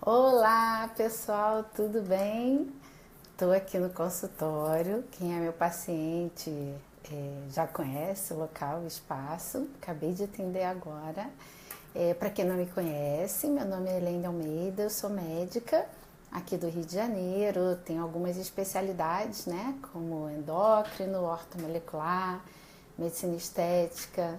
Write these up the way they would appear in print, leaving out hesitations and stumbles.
Olá, pessoal, tudo bem? Estou aqui no consultório. Quem é meu paciente já conhece o local, o espaço. Acabei de atender agora. Para quem não me conhece, meu nome é Helene Almeida, eu sou médica aqui do Rio de Janeiro. Tenho algumas especialidades, né? Como endócrino, ortomolecular, medicina estética,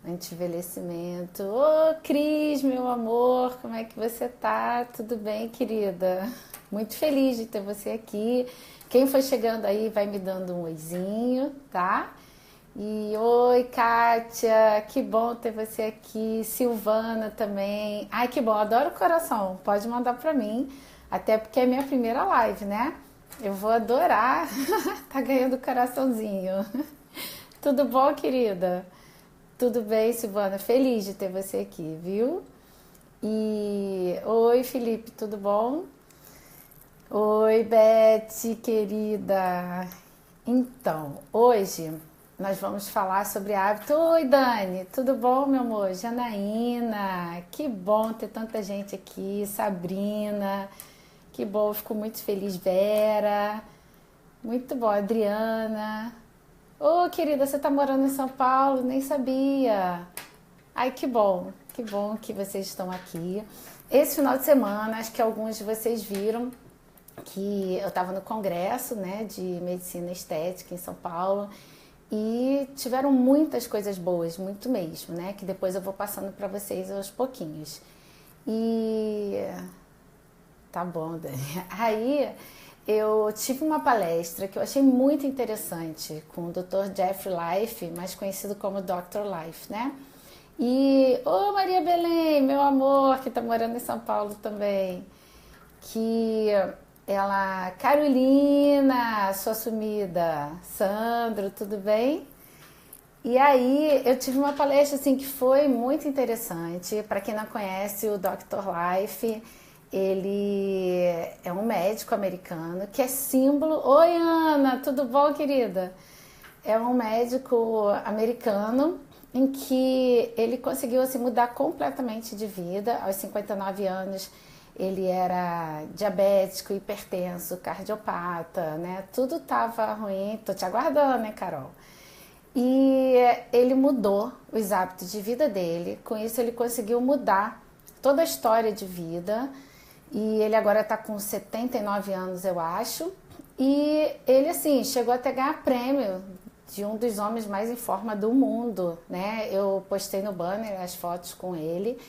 anti-envelhecimento. Ô, Cris, meu amor, como é que você tá? Tudo bem, querida? Muito feliz de ter você aqui. Quem for chegando aí vai me dando um oizinho, tá? E oi, Kátia, que bom ter você aqui. Silvana também. Ai, que bom, adoro o coração. Pode mandar pra mim, até porque é minha primeira live, né? Eu vou adorar. Tá ganhando coraçãozinho. Tudo bom, querida? Tudo bem, Silvana? Feliz de ter você aqui, viu? E oi, Felipe, tudo bom? Oi, Beth, querida. Então, hoje nós vamos falar sobre hábito. Oi, Dani, tudo bom, meu amor? Janaína, que bom ter tanta gente aqui. Sabrina, que bom, fico muito feliz. Vera, muito bom. Adriana. Ô, querida, você tá morando em São Paulo? Nem sabia. Ai, que bom que vocês estão aqui. Esse final de semana, acho que alguns de vocês viram que eu estava no congresso, né, de medicina estética em São Paulo e tiveram muitas coisas boas, muito mesmo, né, que depois eu vou passando para vocês aos pouquinhos. E tá bom, Dani. Aí eu tive uma palestra que eu achei muito interessante com o Dr. Jeff Life, mais conhecido como Dr. Life, né? E, ô Maria Belém, meu amor, que tá morando em São Paulo também, que ela, Carolina, sua sumida, Sandro, tudo bem? E aí eu tive uma palestra assim que foi muito interessante. Para quem não conhece o Dr. Life, ele é um médico americano que é símbolo. Oi, Ana, tudo bom, querida? É um médico americano em que ele conseguiu assim, mudar completamente de vida. Aos 59 anos, ele era diabético, hipertenso, cardiopata, né? Tudo estava ruim. Tô te aguardando, né, Carol? E ele mudou os hábitos de vida dele. Com isso, ele conseguiu mudar toda a história de vida. E ele agora está com 79 anos, eu acho. E ele, assim, chegou até ganhar prêmio de um dos homens mais em forma do mundo, né? Eu postei no banner as fotos com ele.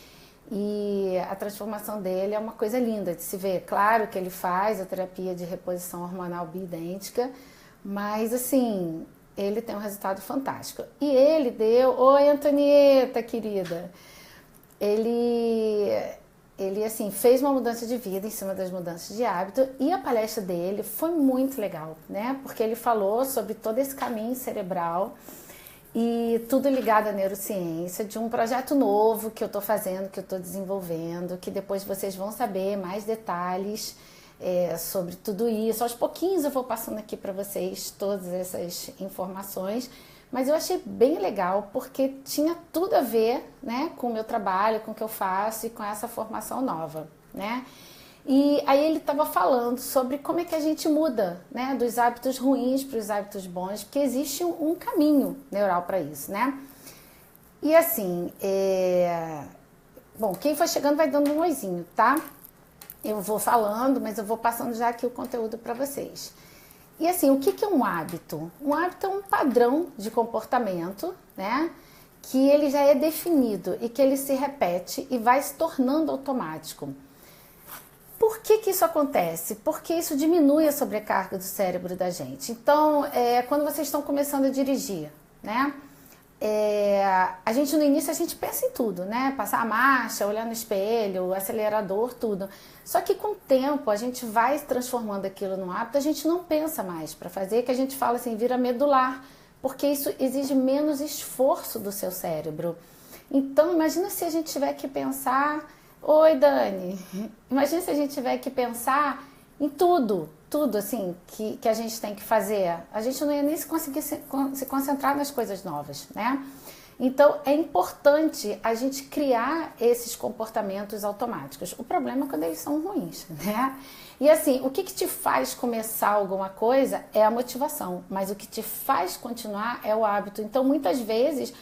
E a transformação dele é uma coisa linda de se ver. Claro que ele faz a terapia de reposição hormonal bioidêntica, mas assim, ele tem um resultado fantástico. E ele deu... Oi, Antonieta, querida! Ele, ele assim, fez uma mudança de vida em cima das mudanças de hábito e a palestra dele foi muito legal, né? Porque ele falou sobre todo esse caminho cerebral e tudo ligado à neurociência, de um projeto novo que eu estou fazendo, que eu estou desenvolvendo, que depois vocês vão saber mais detalhes sobre tudo isso. Aos pouquinhos eu vou passando aqui para vocês todas essas informações, mas eu achei bem legal porque tinha tudo a ver, né, com o meu trabalho, com o que eu faço e com essa formação nova, né? E aí ele estava falando sobre como é que a gente muda, né, dos hábitos ruins para os hábitos bons, porque existe um caminho neural para isso, né? E assim, bom, quem for chegando vai dando um oizinho, tá? Eu vou falando, mas eu vou passando já aqui o conteúdo para vocês. E assim, o que é um hábito? Um hábito é um padrão de comportamento, né? Que ele já é definido e que ele se repete e vai se tornando automático. Por que isso acontece? Porque isso diminui a sobrecarga do cérebro da gente. Então, quando vocês estão começando a dirigir, né? A gente no início a gente pensa em tudo, né? Passar a marcha, olhar no espelho, acelerador, tudo. Só que com o tempo a gente vai transformando aquilo num hábito, a gente não pensa mais para fazer, que a gente fala assim, vira medular, porque isso exige menos esforço do seu cérebro. Então, imagina se a gente tiver que pensar... Oi, Dani. Imagina se a gente tiver que pensar em tudo assim, que a gente tem que fazer. A gente não ia nem se conseguir se concentrar nas coisas novas, né? Então é importante a gente criar esses comportamentos automáticos. O problema é quando eles são ruins, né? E assim, o que te faz começar alguma coisa é a motivação, mas o que te faz continuar é o hábito. Então muitas vezes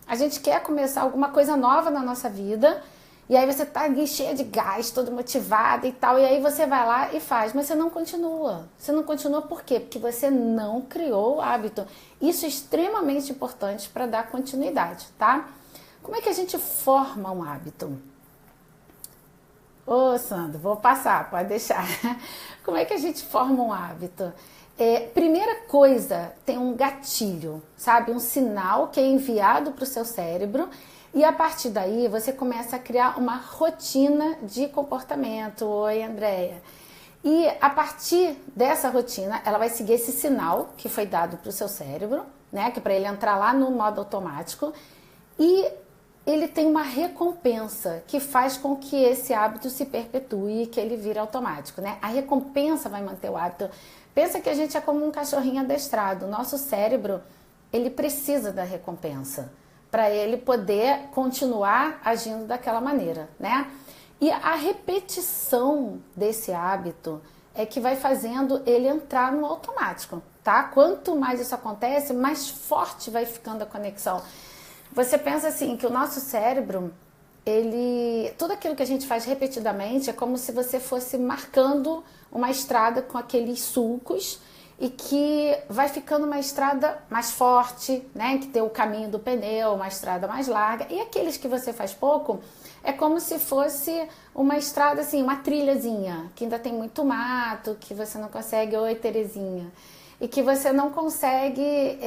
a gente quer começar alguma coisa nova na nossa vida, e aí você tá ali cheia de gás, todo motivada e tal, e aí você vai lá e faz, mas você não continua. Você não continua por quê? Porque você não criou o hábito. Isso é extremamente importante para dar continuidade, tá? Como é que a gente forma um hábito? Ô, Sandro, vou passar, pode deixar. Como é que a gente forma um hábito? Primeira coisa, tem um gatilho, sabe? Um sinal que é enviado para o seu cérebro, e a partir daí você começa a criar uma rotina de comportamento. Oi, Andréia. E a partir dessa rotina, ela vai seguir esse sinal que foi dado para o seu cérebro, né? Que é para ele entrar lá no modo automático, e ele tem uma recompensa que faz com que esse hábito se perpetue e que ele vire automático, né? A recompensa vai manter o hábito. Pensa que a gente é como um cachorrinho adestrado. O nosso cérebro, ele precisa da recompensa para ele poder continuar agindo daquela maneira, né? E a repetição desse hábito é que vai fazendo ele entrar no automático, tá? Quanto mais isso acontece, mais forte vai ficando a conexão. Você pensa assim, que o nosso cérebro, tudo aquilo que a gente faz repetidamente é como se você fosse marcando uma estrada com aqueles sulcos, e que vai ficando uma estrada mais forte, né? Que tem o caminho do pneu, uma estrada mais larga. E aqueles que você faz pouco, é como se fosse uma estrada assim, uma trilhazinha, que ainda tem muito mato, que você não consegue, oi Terezinha, e que você não consegue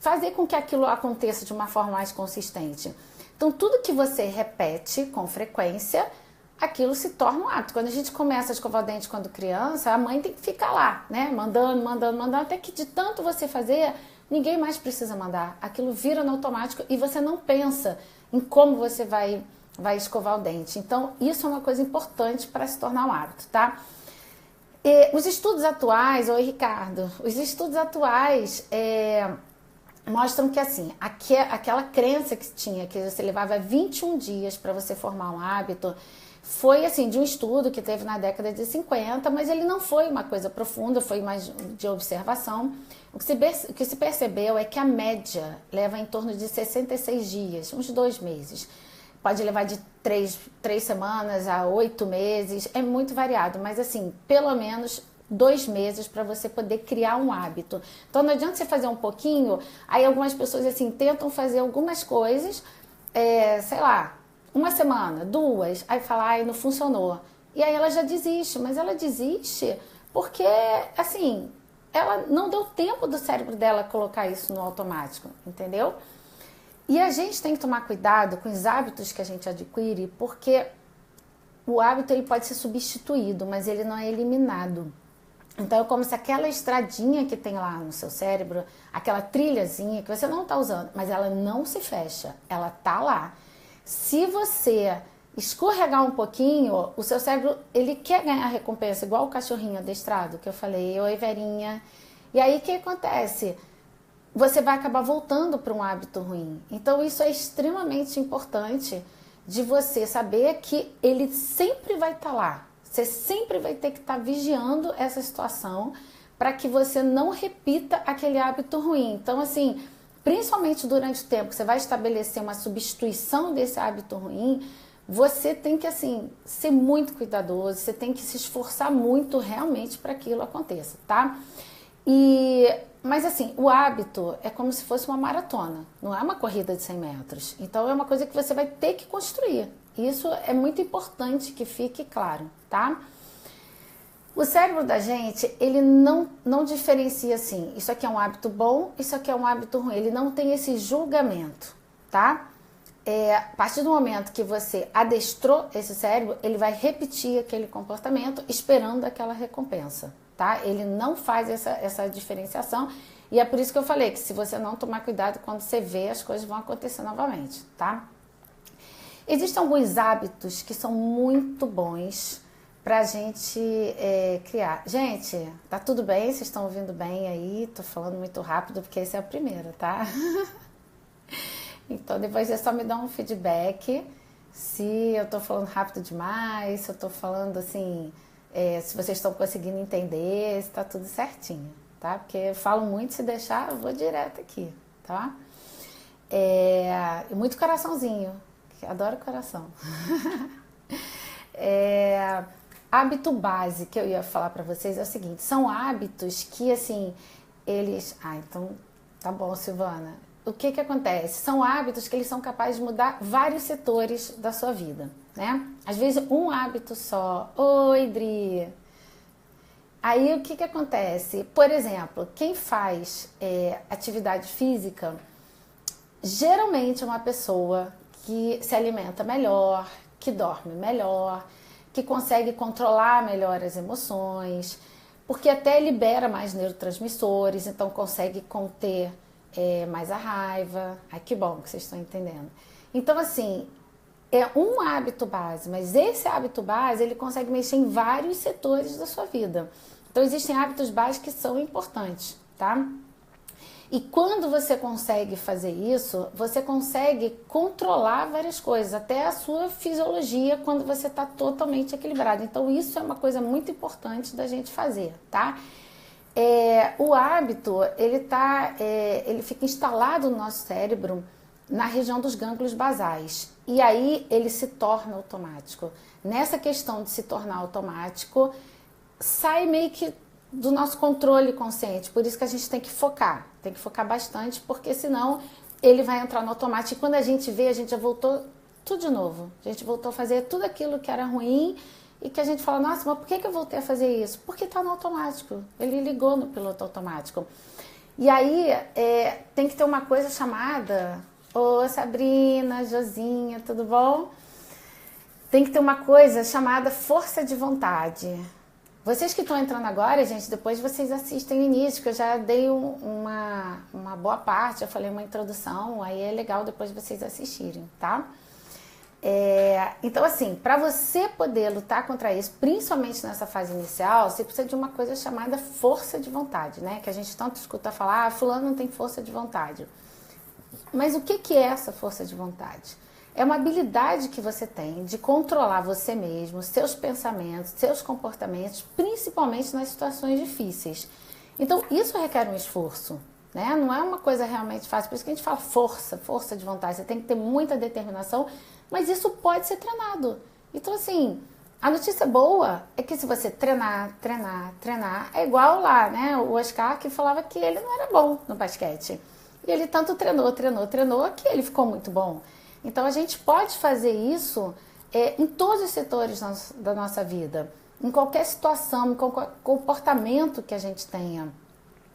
fazer com que aquilo aconteça de uma forma mais consistente. Então tudo que você repete com frequência, aquilo se torna um hábito. Quando a gente começa a escovar o dente quando criança, a mãe tem que ficar lá, né? Mandando, até que de tanto você fazer, ninguém mais precisa mandar. Aquilo vira no automático e você não pensa em como você vai escovar o dente. Então, isso é uma coisa importante para se tornar um hábito, tá? E os estudos atuais, oi Ricardo, os estudos atuais mostram que assim, aquela crença que tinha, que você levava 21 dias para você formar um hábito, foi assim, de um estudo que teve na década de 50, mas ele não foi uma coisa profunda, foi mais de observação. O que se percebeu é que a média leva em torno de 66 dias, uns 2 meses. Pode levar de 3 semanas a 8 meses, é muito variado, mas assim, pelo menos 2 meses para você poder criar um hábito. Então não adianta você fazer um pouquinho, aí algumas pessoas assim tentam fazer algumas coisas, sei lá, 1 semana, 2, aí fala, ai, não funcionou. E aí ela já desiste, mas ela desiste porque, assim, ela não deu tempo do cérebro dela colocar isso no automático, entendeu? E a gente tem que tomar cuidado com os hábitos que a gente adquire, porque o hábito ele pode ser substituído, mas ele não é eliminado. Então é como se aquela estradinha que tem lá no seu cérebro, aquela trilhazinha que você não está usando, mas ela não se fecha, ela está lá. Se você escorregar um pouquinho, o seu cérebro, ele quer ganhar recompensa, igual o cachorrinho adestrado que eu falei, oi Verinha. E aí o que acontece? Você vai acabar voltando para um hábito ruim. Então isso é extremamente importante de você saber que ele sempre vai estar lá. Você sempre vai ter que estar vigiando essa situação para que você não repita aquele hábito ruim. Então assim, principalmente durante o tempo que você vai estabelecer uma substituição desse hábito ruim, você tem que assim ser muito cuidadoso, você tem que se esforçar muito realmente para que aquilo aconteça, tá? Mas assim, o hábito é como se fosse uma maratona, não é uma corrida de 100 metros. Então é uma coisa que você vai ter que construir. Isso é muito importante que fique claro, tá? O cérebro da gente, ele não diferencia assim, isso aqui é um hábito bom, isso aqui é um hábito ruim, ele não tem esse julgamento, tá? A partir do momento que você adestrou esse cérebro, ele vai repetir aquele comportamento esperando aquela recompensa, tá? Ele não faz essa diferenciação e é por isso que eu falei que se você não tomar cuidado, quando você vê, as coisas vão acontecer novamente, tá? Existem alguns hábitos que são muito bons pra gente criar. Gente, tá tudo bem? Vocês estão ouvindo bem aí? Tô falando muito rápido porque essa é a primeira, tá? Então depois é só me dar um feedback se eu tô falando rápido demais, se eu tô falando assim, se vocês estão conseguindo entender, se tá tudo certinho, tá? Porque eu falo muito, se deixar, eu vou direto aqui, tá? E muito coraçãozinho, que adoro coração. Hábito base que eu ia falar pra vocês é o seguinte, são hábitos que assim, eles... então tá bom, Silvana. O que que acontece? São hábitos que eles são capazes de mudar vários setores da sua vida, né? Às vezes um hábito só. Oi, Dri! Aí o que que acontece? Por exemplo, quem faz atividade física, geralmente é uma pessoa que se alimenta melhor, que dorme melhor, que consegue controlar melhor as emoções, porque até libera mais neurotransmissores, então consegue conter mais a raiva. Ai, que bom que vocês estão entendendo. Então, assim, é um hábito base, mas esse hábito base, ele consegue mexer em vários setores da sua vida. Então, existem hábitos básicos que são importantes, tá? E quando você consegue fazer isso, você consegue controlar várias coisas, até a sua fisiologia, quando você está totalmente equilibrado. Então, isso é uma coisa muito importante da gente fazer, tá? O hábito, ele fica instalado no nosso cérebro na região dos gânglios basais. E aí ele se torna automático. Nessa questão de se tornar automático, sai meio que do nosso controle consciente. Por isso que a gente tem que focar bastante, porque senão ele vai entrar no automático. E quando a gente vê, a gente já voltou tudo de novo. A gente voltou a fazer tudo aquilo que era ruim e que a gente fala, nossa, mas por que eu voltei a fazer isso? Porque está no automático. Ele ligou no piloto automático. E aí tem que ter uma coisa chamada... Ô, Sabrina, Josinha, tudo bom? Tem que ter uma coisa chamada força de vontade. Vocês que estão entrando agora, gente, depois vocês assistem o início, que eu já dei uma boa parte, eu falei uma introdução, aí é legal depois vocês assistirem, tá? Então, assim, para você poder lutar contra isso, principalmente nessa fase inicial, você precisa de uma coisa chamada força de vontade, né? Que a gente tanto escuta falar, fulano não tem força de vontade. Mas o que é essa força de vontade? É uma habilidade que você tem de controlar você mesmo, seus pensamentos, seus comportamentos, principalmente nas situações difíceis. Então, isso requer um esforço, né? Não é uma coisa realmente fácil. Por isso que a gente fala força de vontade. Você tem que ter muita determinação, mas isso pode ser treinado. Então, assim, a notícia boa é que se você treinar, é igual lá, né? O Oscar que falava que ele não era bom no basquete. E ele tanto treinou, que ele ficou muito bom. Então, a gente pode fazer isso em todos os setores da nossa vida. Em qualquer situação, em qualquer comportamento que a gente tenha.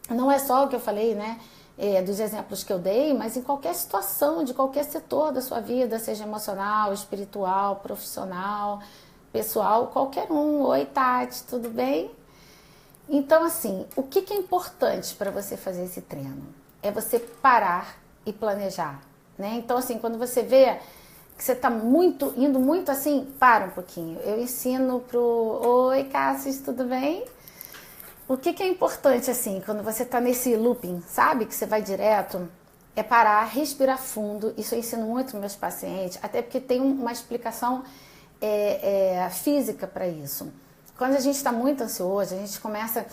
Não é só o que eu falei, né? Dos exemplos que eu dei, mas em qualquer situação, de qualquer setor da sua vida, seja emocional, espiritual, profissional, pessoal, qualquer um. Oi, Tati, tudo bem? Então, assim, o que é importante para você fazer esse treino? É você parar e planejar, né? Então, assim, quando você vê que você está indo muito assim, para um pouquinho. Eu ensino Oi, Cassius, tudo bem? O que é importante, assim, quando você está nesse looping, sabe? Que você vai direto, é parar, respirar fundo. Isso eu ensino muito para meus pacientes, até porque tem uma explicação física para isso. Quando a gente está muito ansioso, a gente começa...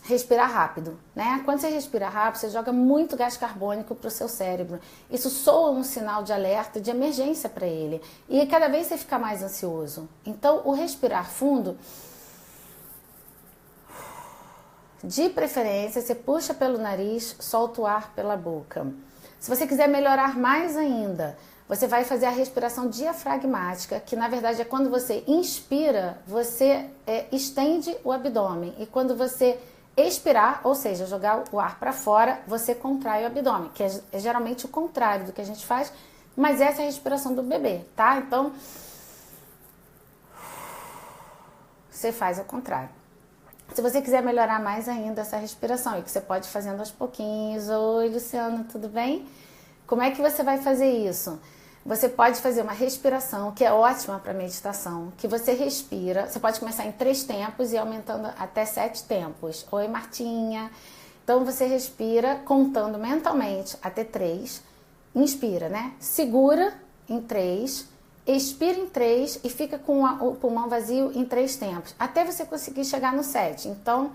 respirar rápido, né? Quando você respira rápido, você joga muito gás carbônico para o seu cérebro. Isso soa um sinal de alerta, de emergência para ele. E cada vez você fica mais ansioso. Então, o respirar fundo, de preferência, você puxa pelo nariz, solta o ar pela boca. Se você quiser melhorar mais ainda, você vai fazer a respiração diafragmática, que na verdade é quando você inspira, você estende o abdômen. E quando você expirar, ou seja, jogar o ar para fora, você contrai o abdômen, que é geralmente o contrário do que a gente faz, mas essa é a respiração do bebê, tá? Então, você faz ao contrário. Se você quiser melhorar mais ainda essa respiração, e que você pode ir fazendo aos pouquinhos. Oi, Luciana, tudo bem? Como é que você vai fazer isso? Você pode fazer uma respiração, que é ótima para meditação, que você respira, você pode começar em 3 tempos e ir aumentando até 7 tempos. Oi, Martinha. Então, você respira contando mentalmente até 3 inspira, né? Segura em 3, expira em 3 e fica com o pulmão vazio em 3 tempos, até você conseguir chegar no 7. Então,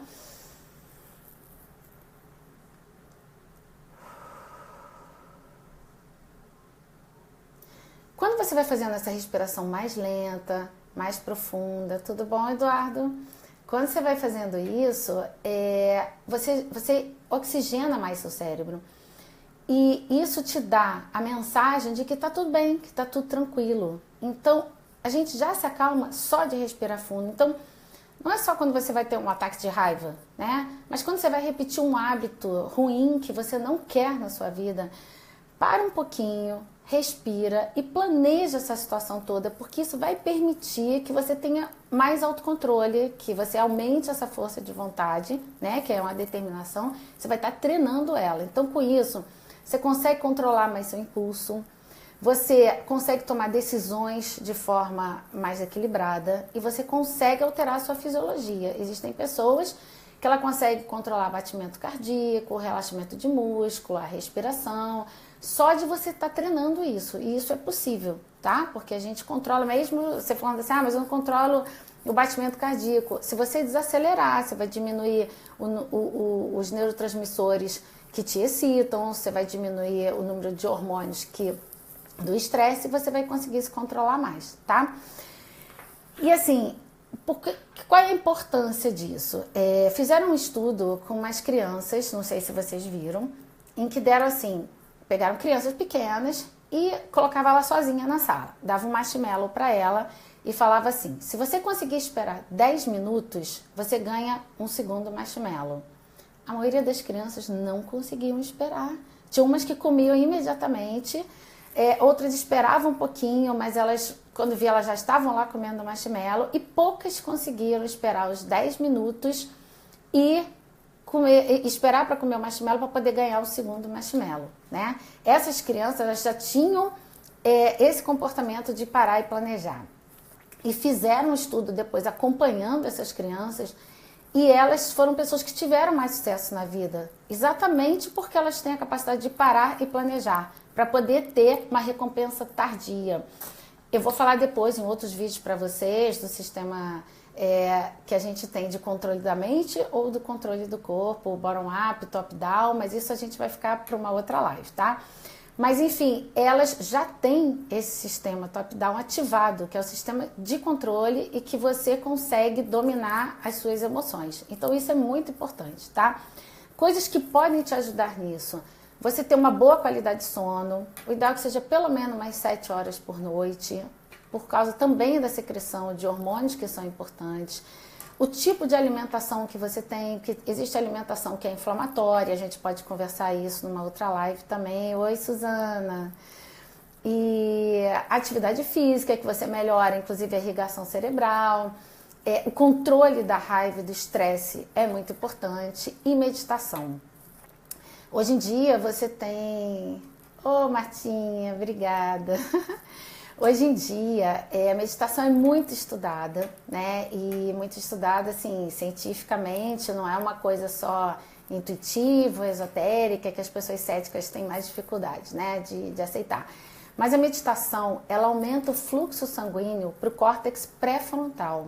quando você vai fazendo essa respiração mais lenta, mais profunda, tudo bom, Eduardo? Quando você vai fazendo isso, você oxigena mais seu cérebro. E isso te dá a mensagem de que tá tudo bem, que tá tudo tranquilo. Então, a gente já se acalma só de respirar fundo. Então, não é só quando você vai ter um ataque de raiva, né? Mas quando você vai repetir um hábito ruim que você não quer na sua vida, para um pouquinho, respira e planeja essa situação toda, porque isso vai permitir que você tenha mais autocontrole, que você aumente essa força de vontade, né? Que é uma determinação, você vai estar treinando ela. Então, com isso, você consegue controlar mais seu impulso, você consegue tomar decisões de forma mais equilibrada e você consegue alterar a sua fisiologia. Existem pessoas que ela consegue controlar batimento cardíaco, o relaxamento de músculo, a respiração, só de você estar treinando isso. E isso é possível, tá? Porque a gente controla, mesmo você falando assim, mas eu não controlo o batimento cardíaco. Se você desacelerar, você vai diminuir os neurotransmissores que te excitam, você vai diminuir o número de hormônios do estresse e você vai conseguir se controlar mais, tá? E assim, qual é a importância disso? Fizeram um estudo com umas crianças, não sei se vocês viram, em que deram assim, pegaram crianças pequenas e colocavam ela sozinha na sala, dava um marshmallow para ela e falava assim, se você conseguir esperar 10 minutos, você ganha um segundo marshmallow. A maioria das crianças não conseguiam esperar. Tinha umas que comiam imediatamente, outras esperavam um pouquinho, mas elas, quando vi, elas já estavam lá comendo marshmallow, e poucas conseguiram esperar os 10 minutos e esperar para comer o marshmallow para poder ganhar o segundo marshmallow, né? Essas crianças, elas já tinham esse comportamento de parar e planejar. E fizeram um estudo depois acompanhando essas crianças, e elas foram pessoas que tiveram mais sucesso na vida, exatamente porque elas têm a capacidade de parar e planejar, para poder ter uma recompensa tardia. Eu vou falar depois em outros vídeos para vocês do sistema que a gente tem de controle da mente ou do controle do corpo, bottom-up, top-down, mas isso a gente vai ficar para uma outra live, tá? Mas enfim, elas já têm esse sistema top-down ativado, que é o sistema de controle e que você consegue dominar as suas emoções. Então isso é muito importante, tá? Coisas que podem te ajudar nisso. Você ter uma boa qualidade de sono, o ideal é que seja pelo menos mais 7 horas por noite, por causa também da secreção de hormônios que são importantes. O tipo de alimentação que você tem, que existe alimentação que é inflamatória, a gente pode conversar isso numa outra live também. Oi, Suzana. E a atividade física, que você melhora, inclusive a irrigação cerebral. O controle da raiva e do estresse é muito importante. E meditação. Hoje em dia você tem... Ô, Martinha, obrigada. Hoje em dia, a meditação é muito estudada, né? E muito estudada, assim, cientificamente, não é uma coisa só intuitiva, esotérica, que as pessoas céticas têm mais dificuldade, né, de aceitar. Mas a meditação, ela aumenta o fluxo sanguíneo para o córtex pré-frontal.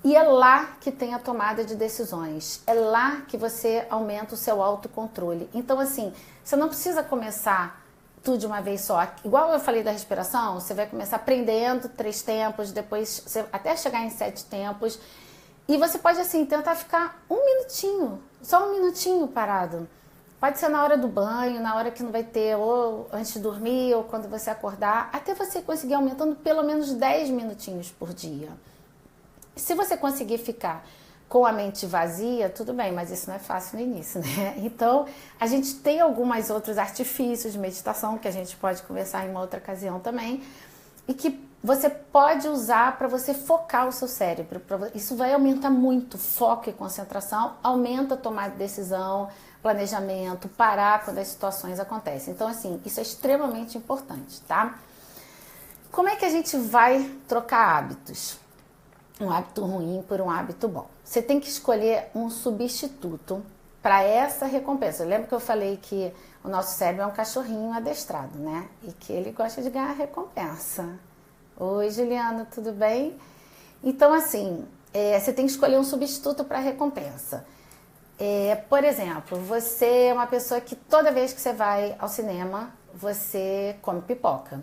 E é lá que tem a tomada de decisões, é lá que você aumenta o seu autocontrole. Então, assim, você não precisa começar tudo de uma vez só. Igual eu falei da respiração, você vai começar aprendendo 3 tempos, depois até chegar em 7 tempos. E você pode, assim, tentar ficar um minutinho, só um minutinho parado. Pode ser na hora do banho, na hora que não vai ter, ou antes de dormir, ou quando você acordar, até você conseguir aumentando pelo menos 10 minutinhos por dia. Se você conseguir ficar com a mente vazia, tudo bem, mas isso não é fácil no início, né? Então, a gente tem alguns outros artifícios de meditação que a gente pode conversar em uma outra ocasião também, e que você pode usar para você focar o seu cérebro. Isso vai aumentar muito foco e concentração, aumenta a tomada de decisão, planejamento, parar quando as situações acontecem. Então, assim, isso é extremamente importante, tá? Como é que a gente vai trocar hábitos? Um hábito ruim por um hábito bom. Você tem que escolher um substituto para essa recompensa. Lembra que eu falei que o nosso cérebro é um cachorrinho adestrado, né? E que ele gosta de ganhar recompensa. Oi, Juliana, tudo bem? Então, assim, você tem que escolher um substituto para a recompensa. Por exemplo, você é uma pessoa que toda vez que você vai ao cinema, você come pipoca.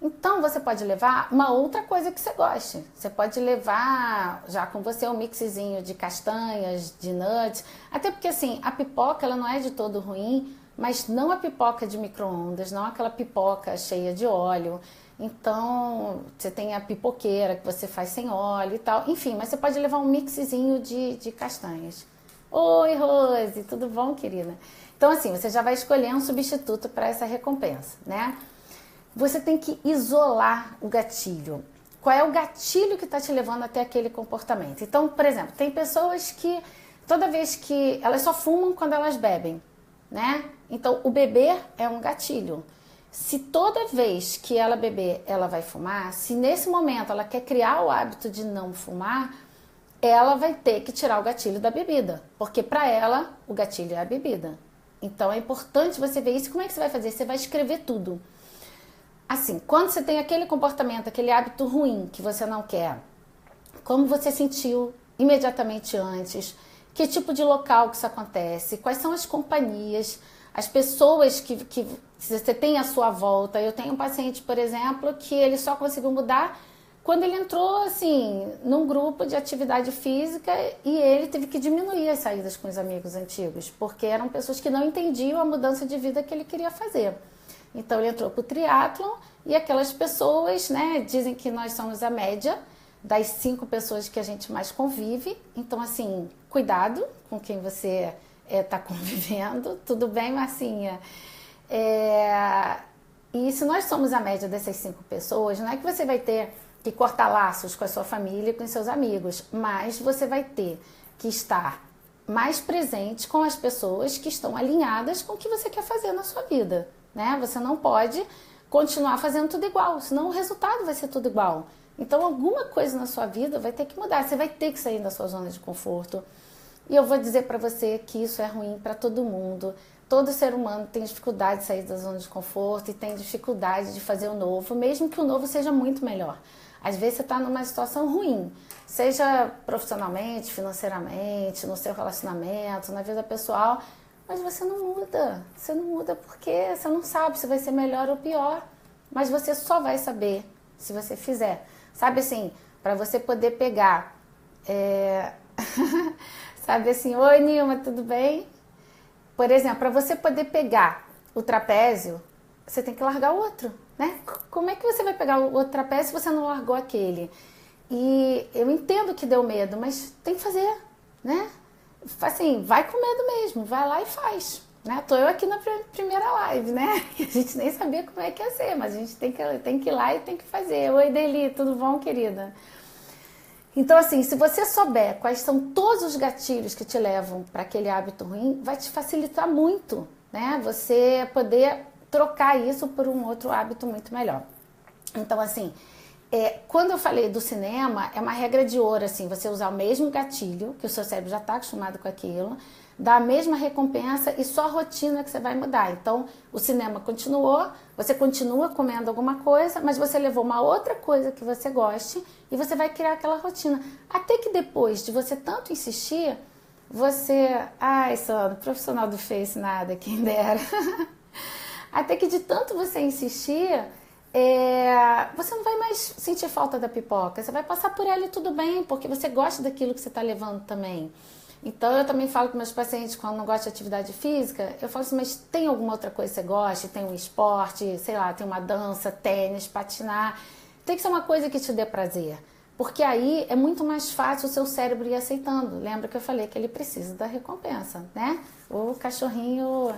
Então, você pode levar uma outra coisa que você goste. Você pode levar já com você um mixzinho de castanhas, de nuts. Até porque, assim, a pipoca ela não é de todo ruim, mas não a pipoca de micro-ondas, não aquela pipoca cheia de óleo. Então, você tem a pipoqueira que você faz sem óleo e tal. Enfim, mas você pode levar um mixzinho de castanhas. Oi, Rose, tudo bom, querida? Então, assim, você já vai escolher um substituto para essa recompensa, né? Você tem que isolar o gatilho. Qual é o gatilho que está te levando até aquele comportamento? Então, por exemplo, tem pessoas que toda vez que elas só fumam quando elas bebem, né? Então, o beber é um gatilho. Se toda vez que ela beber, ela vai fumar, se nesse momento ela quer criar o hábito de não fumar, ela vai ter que tirar o gatilho da bebida, porque para ela o gatilho é a bebida. Então, é importante você ver isso. Como é que você vai fazer? Você vai escrever tudo. Assim, quando você tem aquele comportamento, aquele hábito ruim que você não quer, como você sentiu imediatamente antes, que tipo de local que isso acontece, quais são as companhias, as pessoas que você tem à sua volta. Eu tenho um paciente, por exemplo, que ele só conseguiu mudar quando ele entrou, assim, num grupo de atividade física e ele teve que diminuir as saídas com os amigos antigos, porque eram pessoas que não entendiam a mudança de vida que ele queria fazer. Então ele entrou para o triatlon e aquelas pessoas, né, dizem que nós somos a média das 5 pessoas que a gente mais convive. Então, assim, cuidado com quem você está convivendo. Tudo bem, Marcinha? E se nós somos a média dessas 5 pessoas, não é que você vai ter que cortar laços com a sua família e com os seus amigos, mas você vai ter que estar mais presente com as pessoas que estão alinhadas com o que você quer fazer na sua vida. Né? Você não pode continuar fazendo tudo igual, senão o resultado vai ser tudo igual. Então, alguma coisa na sua vida vai ter que mudar, você vai ter que sair da sua zona de conforto. E eu vou dizer para você que isso é ruim para todo mundo. Todo ser humano tem dificuldade de sair da zona de conforto e tem dificuldade de fazer o novo, mesmo que o novo seja muito melhor. Às vezes você está numa situação ruim, seja profissionalmente, financeiramente, no seu relacionamento, na vida pessoal, mas você não muda porque você não sabe se vai ser melhor ou pior, mas você só vai saber se você fizer. Sabe assim, para você poder pegar, sabe assim, oi Nilma, tudo bem? Por exemplo, para você poder pegar o trapézio, você tem que largar o outro, né? Como é que você vai pegar o outro trapézio se você não largou aquele? E eu entendo que deu medo, mas tem que fazer, né? Assim, vai com medo mesmo, vai lá e faz, né? Tô eu aqui na primeira live, né? A gente nem sabia como é que ia ser, mas a gente tem que ir lá e tem que fazer. Oi, Deli, tudo bom, querida? Então, assim, se você souber quais são todos os gatilhos que te levam para aquele hábito ruim, vai te facilitar muito, né? Você poder trocar isso por um outro hábito muito melhor. Então, assim, quando eu falei do cinema, é uma regra de ouro, assim, você usar o mesmo gatilho, que o seu cérebro já está acostumado com aquilo, dar a mesma recompensa e só a rotina que você vai mudar. Então, o cinema continuou, você continua comendo alguma coisa, mas você levou uma outra coisa que você goste e você vai criar aquela rotina. Até que depois de você tanto insistir, você... Ai, Sandra, profissional do Face, nada, quem dera. Até que de tanto você insistir... você não vai mais sentir falta da pipoca, você vai passar por ela e tudo bem, porque você gosta daquilo que você está levando também. Então eu também falo com meus pacientes quando não gostam de atividade física, eu falo assim, mas tem alguma outra coisa que você gosta? Tem um esporte, sei lá, tem uma dança, tênis, patinar, tem que ser uma coisa que te dê prazer, porque aí é muito mais fácil o seu cérebro ir aceitando. Lembra que eu falei que ele precisa da recompensa, né? O cachorrinho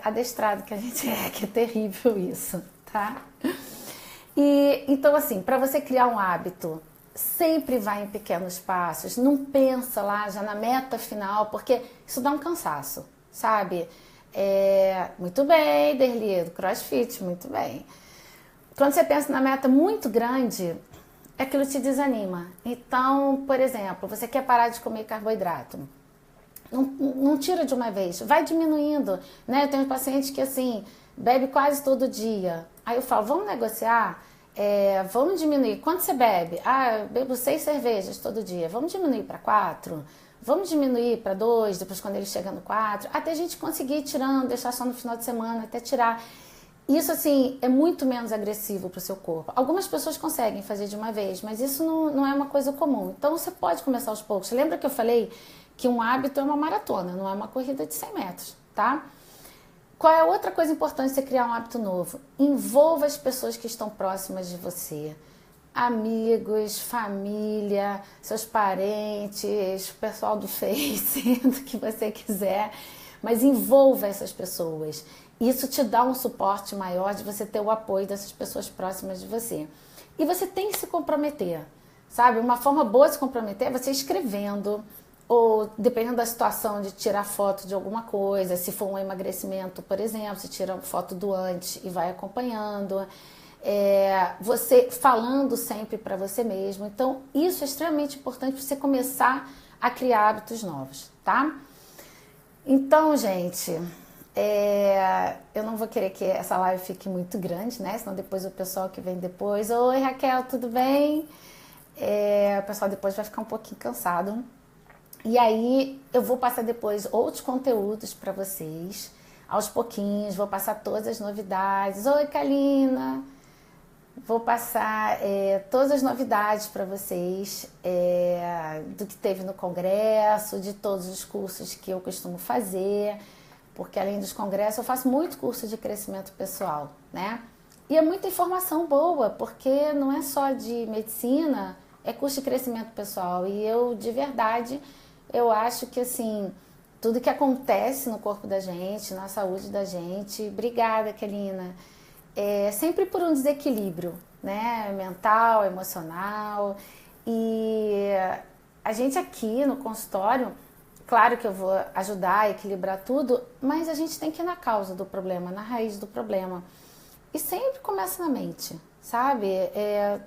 adestrado que a gente que é terrível isso. Tá? E então, assim, para você criar um hábito, sempre vai em pequenos passos, não pensa lá já na meta final, porque isso dá um cansaço, sabe? Muito bem, Derli, do CrossFit, muito bem. Quando você pensa na meta muito grande, aquilo te desanima. Então, por exemplo, você quer parar de comer carboidrato. não tira de uma vez, vai diminuindo, né? Eu tenho pacientes que, assim, bebe quase todo dia. Aí eu falo, vamos negociar? Vamos diminuir. Quanto você bebe? Eu bebo 6 cervejas todo dia. Vamos diminuir para 4? Vamos diminuir para 2, depois quando ele chega no 4? Até a gente conseguir ir tirando, deixar só no final de semana, até tirar. Isso, assim, é muito menos agressivo para o seu corpo. Algumas pessoas conseguem fazer de uma vez, mas isso não é uma coisa comum. Então, você pode começar aos poucos. Lembra que eu falei que um hábito é uma maratona, não é uma corrida de 100 metros, tá? Qual é a outra coisa importante de você criar um hábito novo? Envolva as pessoas que estão próximas de você. Amigos, família, seus parentes, o pessoal do Face, do que você quiser. Mas envolva essas pessoas. Isso te dá um suporte maior de você ter o apoio dessas pessoas próximas de você. E você tem que se comprometer, sabe? Uma forma boa de se comprometer é você escrevendo, ou dependendo da situação, de tirar foto de alguma coisa. Se for um emagrecimento, por exemplo, você tira uma foto do antes e vai acompanhando. Você falando sempre para você mesmo. Então, isso é extremamente importante para você começar a criar hábitos novos, tá? Então, gente, eu não vou querer que essa live fique muito grande, né? Senão depois o pessoal que vem depois, oi Raquel, tudo bem? O pessoal depois vai ficar um pouquinho cansado. E aí eu vou passar depois outros conteúdos para vocês, aos pouquinhos, vou passar todas as novidades. Oi, Kalina! Vou passar todas as novidades para vocês do que teve no congresso, de todos os cursos que eu costumo fazer, porque além dos congressos eu faço muito curso de crescimento pessoal, né? E é muita informação boa, porque não é só de medicina, é curso de crescimento pessoal. E eu, de verdade, eu acho que, assim, tudo que acontece no corpo da gente, na saúde da gente, obrigada, Kelina, sempre por um desequilíbrio, né? Mental, emocional. E a gente aqui no consultório, claro que eu vou ajudar a equilibrar tudo, mas a gente tem que ir na causa do problema, na raiz do problema. E sempre começa na mente, sabe?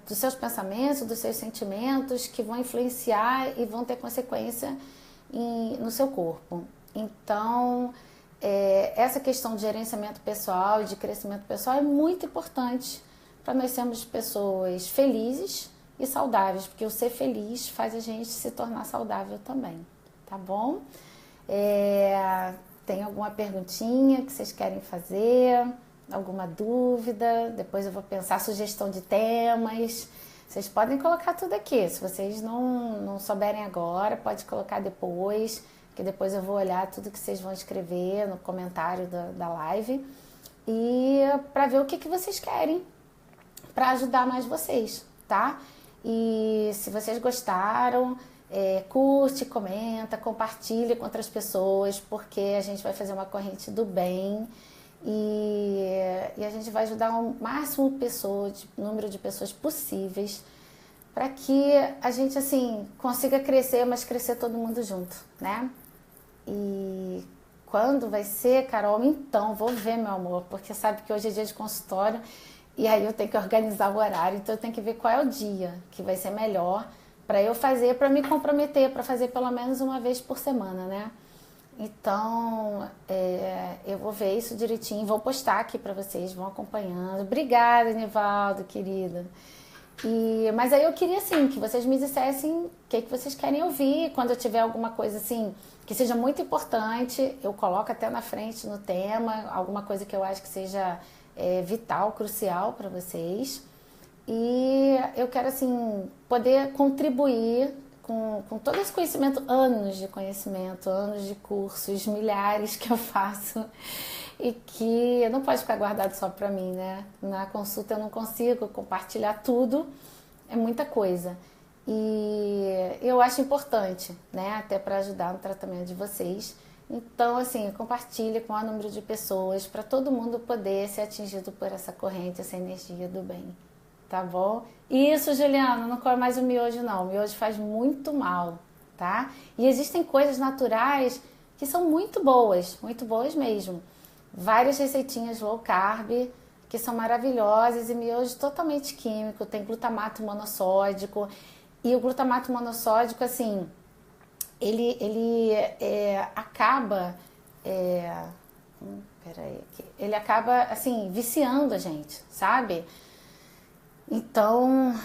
Dos seus pensamentos, dos seus sentimentos que vão influenciar e vão ter consequência no seu corpo. Então, essa questão de gerenciamento pessoal e de crescimento pessoal é muito importante para nós sermos pessoas felizes e saudáveis, porque o ser feliz faz a gente se tornar saudável também, tá bom? Tem alguma perguntinha que vocês querem fazer? Alguma dúvida? Depois eu vou pensar sugestão de temas. Vocês podem colocar tudo aqui. Se vocês não souberem agora, pode colocar depois, que depois eu vou olhar tudo que vocês vão escrever no comentário da live e para ver o que vocês querem para ajudar mais vocês, tá? E se vocês gostaram, curte, comenta, compartilha com outras pessoas, porque a gente vai fazer uma corrente do bem e a gente vai ajudar o máximo número de pessoas possíveis para que a gente, assim, consiga crescer, mas crescer todo mundo junto, né? E quando vai ser, Carol? Então, vou ver, meu amor, porque sabe que hoje é dia de consultório e aí eu tenho que organizar o horário, então eu tenho que ver qual é o dia que vai ser melhor para eu fazer, para me comprometer, para fazer pelo menos uma vez por semana, né? Então, eu vou ver isso direitinho, vou postar aqui para vocês, vão acompanhando. Obrigada, Nivaldo, querida. Mas aí eu queria, assim, que vocês me dissessem o que vocês querem ouvir. Quando eu tiver alguma coisa, assim, que seja muito importante, eu coloco até na frente no tema, alguma coisa que eu acho que seja vital, crucial para vocês. E eu quero, assim, poder contribuir com todo esse conhecimento, anos de conhecimento, anos de cursos, milhares que eu faço e que não pode ficar guardado só para mim, né? Na consulta eu não consigo compartilhar tudo, é muita coisa. E eu acho importante, né? Até para ajudar no tratamento de vocês. Então, assim, compartilhe com o maior número de pessoas para todo mundo poder ser atingido por essa corrente, essa energia do bem. Tá bom? Isso, Juliana, não come mais o miojo não. O miojo faz muito mal, tá? E existem coisas naturais que são muito boas mesmo. Várias receitinhas low carb que são maravilhosas e miojo totalmente químico, tem glutamato monossódico. E o glutamato monossódico, assim, ele acaba, peraí, ele acaba, assim, viciando a gente, sabe? Então,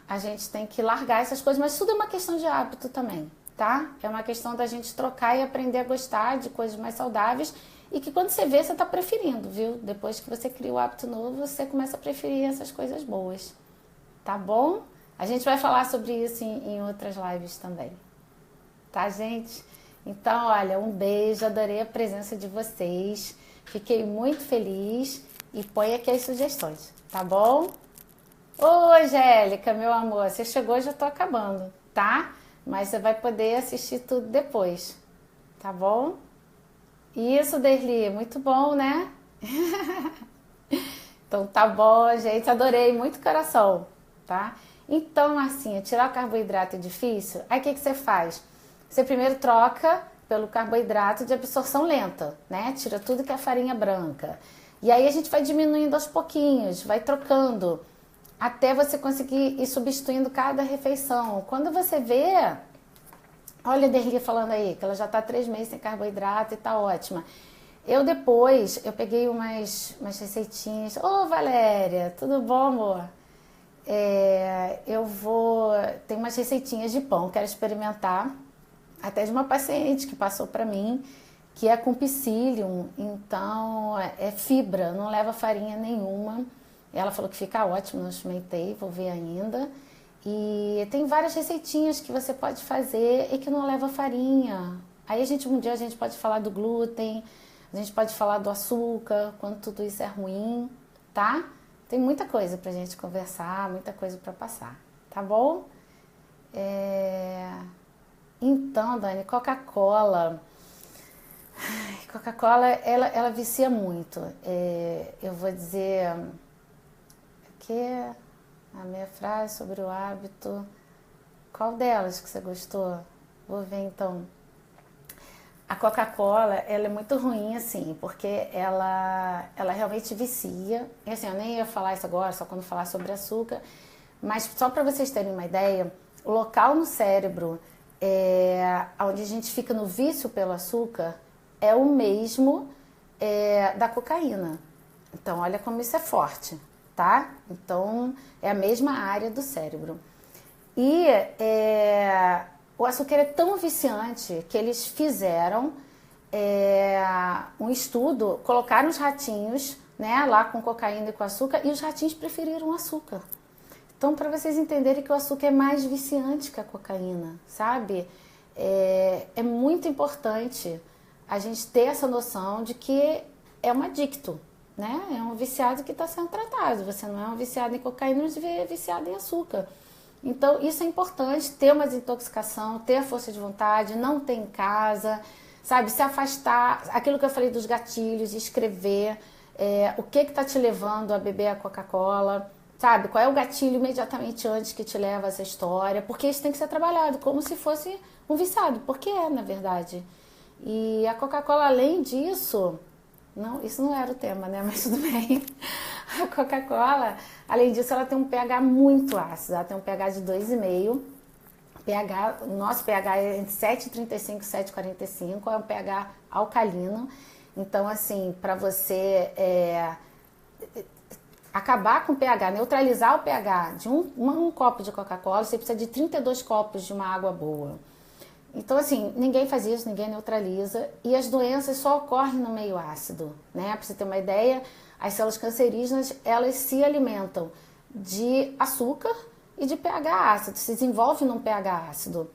a gente tem que largar essas coisas, mas tudo é uma questão de hábito também, tá? É uma questão da gente trocar e aprender a gostar de coisas mais saudáveis e que quando você vê, você tá preferindo, viu? Depois que você cria o hábito novo, você começa a preferir essas coisas boas, tá bom? A gente vai falar sobre isso em outras lives também, tá, gente? Então, olha, um beijo, adorei a presença de vocês, fiquei muito feliz e põe aqui as sugestões, tá bom? Ô, Angélica, meu amor, você chegou, já tô acabando, tá? Mas você vai poder assistir tudo depois, tá bom? Isso, Derli, muito bom, né? Então tá bom, gente, adorei, muito coração, tá? Então, assim, tirar o carboidrato é difícil, aí o que você faz? Você primeiro troca pelo carboidrato de absorção lenta, né? Tira tudo que é farinha branca. E aí a gente vai diminuindo aos pouquinhos, vai trocando, até você conseguir ir substituindo cada refeição. Quando você vê, olha a Derli falando aí, que ela já está 3 meses sem carboidrato e tá ótima. Eu peguei umas receitinhas. Ô, Valéria, tudo bom, amor? Tem umas receitinhas de pão, quero experimentar. Até de uma paciente que passou para mim, que é com psyllium, então é fibra, não leva farinha nenhuma. Ela falou que fica ótimo, não experimentei, vou ver ainda. E tem várias receitinhas que você pode fazer e que não leva farinha. Aí um dia a gente pode falar do glúten, a gente pode falar do açúcar, quanto tudo isso é ruim, tá? Tem muita coisa pra gente conversar, muita coisa pra passar, tá bom? Então, Dani, Coca-Cola. Coca-Cola, ela vicia muito. Eu vou dizer que a minha frase sobre o hábito. Qual delas que você gostou? Vou ver então. A Coca-Cola, ela é muito ruim, assim, porque ela realmente vicia. E assim, eu nem ia falar isso agora, só quando falar sobre açúcar. Mas só para vocês terem uma ideia, o local no cérebro onde a gente fica no vício pelo açúcar é o mesmo da cocaína. Então, olha como isso é forte, tá? Então, é a mesma área do cérebro. E o açúcar é tão viciante que eles fizeram um estudo, colocaram os ratinhos, né, lá com cocaína e com açúcar, e os ratinhos preferiram o açúcar. Então, para vocês entenderem que o açúcar é mais viciante que a cocaína, sabe? É muito importante a gente ter essa noção de que é um adicto, né? É um viciado que está sendo tratado. Você não é um viciado em cocaína, mas é viciado em açúcar. Então, isso é importante, ter uma desintoxicação, ter a força de vontade, não ter em casa, sabe? Se afastar, aquilo que eu falei dos gatilhos, escrever o que está te levando a beber a Coca-Cola, sabe? Qual é o gatilho imediatamente antes que te leva a essa história? Porque isso tem que ser trabalhado, como se fosse um viciado, porque na verdade. E a Coca-Cola, além disso, isso não era o tema, né? Mas tudo bem. A Coca-Cola, além disso, ela tem um pH muito ácido, ela tem um pH de 2,5. O nosso pH é entre 7,35 e 7,45, é um pH alcalino. Então, assim, para você acabar com o pH, neutralizar o pH de um copo de Coca-Cola, você precisa de 32 copos de uma água boa. Então, assim, ninguém faz isso, ninguém neutraliza, e as doenças só ocorrem no meio ácido, né? Para você ter uma ideia, as células cancerígenas, elas se alimentam de açúcar e de pH ácido, se desenvolve num pH ácido.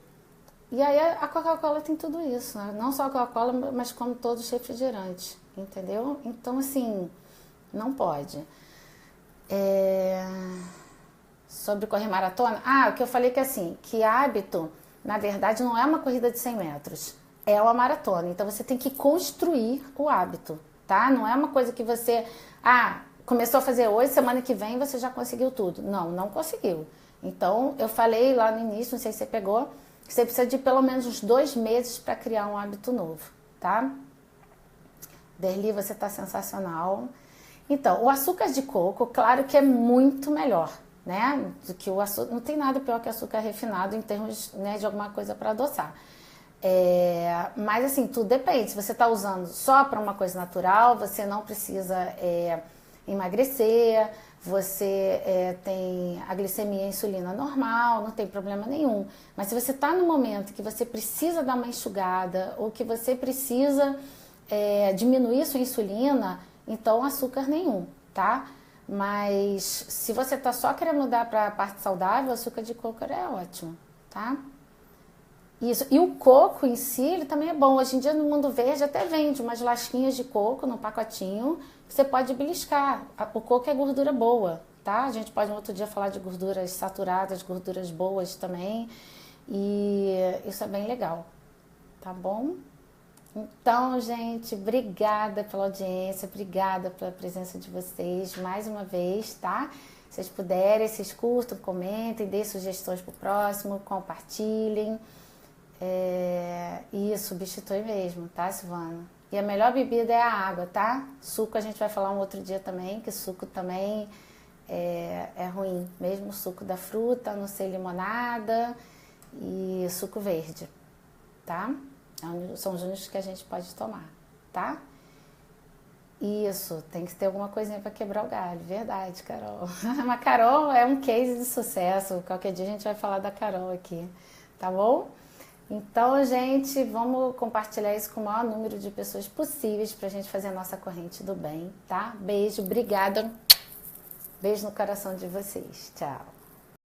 E aí a Coca-Cola tem tudo isso, né? Não só a Coca-Cola, mas como todos os refrigerantes, entendeu? Então, assim, não pode. Sobre correr maratona, o que eu falei que assim, que hábito, na verdade, não é uma corrida de 100 metros, é uma maratona. Então, você tem que construir o hábito, tá? Não é uma coisa que você, começou a fazer hoje, semana que vem você já conseguiu tudo. Não, não conseguiu. Então, eu falei lá no início, não sei se você pegou, que você precisa de pelo menos uns 2 meses para criar um hábito novo, tá? Derli, você tá sensacional. Então, o açúcar de coco, claro que é muito melhor, né? Do que o açúcar. Não tem nada pior que açúcar refinado em termos, né, de alguma coisa para adoçar. Mas assim, tudo depende. Se você está usando só para uma coisa natural, você não precisa emagrecer, você tem a glicemia e a insulina normal, não tem problema nenhum. Mas se você está no momento que você precisa dar uma enxugada ou que você precisa diminuir sua insulina, então açúcar nenhum, tá? Mas se você está só querendo mudar para a parte saudável, o açúcar de coco é ótimo, tá? Isso. E o coco em si, ele também é bom. Hoje em dia no Mundo Verde até vende umas lasquinhas de coco no pacotinho que você pode beliscar. O coco é gordura boa, tá? A gente pode no outro dia falar de gorduras saturadas, gorduras boas também. E isso é bem legal, tá bom? Então, gente, obrigada pela audiência, obrigada pela presença de vocês mais uma vez, tá? Se vocês puderem, vocês curtam, comentem, deem sugestões pro próximo, compartilhem. E substitui mesmo, tá, Silvana? E a melhor bebida é a água, tá? Suco a gente vai falar um outro dia também, que suco também é ruim. Mesmo suco da fruta, não sei, limonada e suco verde, tá? São os únicos que a gente pode tomar, tá? Isso, tem que ter alguma coisinha para quebrar o galho, verdade, Carol. Mas Carol é um case de sucesso, qualquer dia a gente vai falar da Carol aqui, tá bom? Então, gente, vamos compartilhar isso com o maior número de pessoas possíveis pra gente fazer a nossa corrente do bem, tá? Beijo, obrigada. Beijo no coração de vocês. Tchau.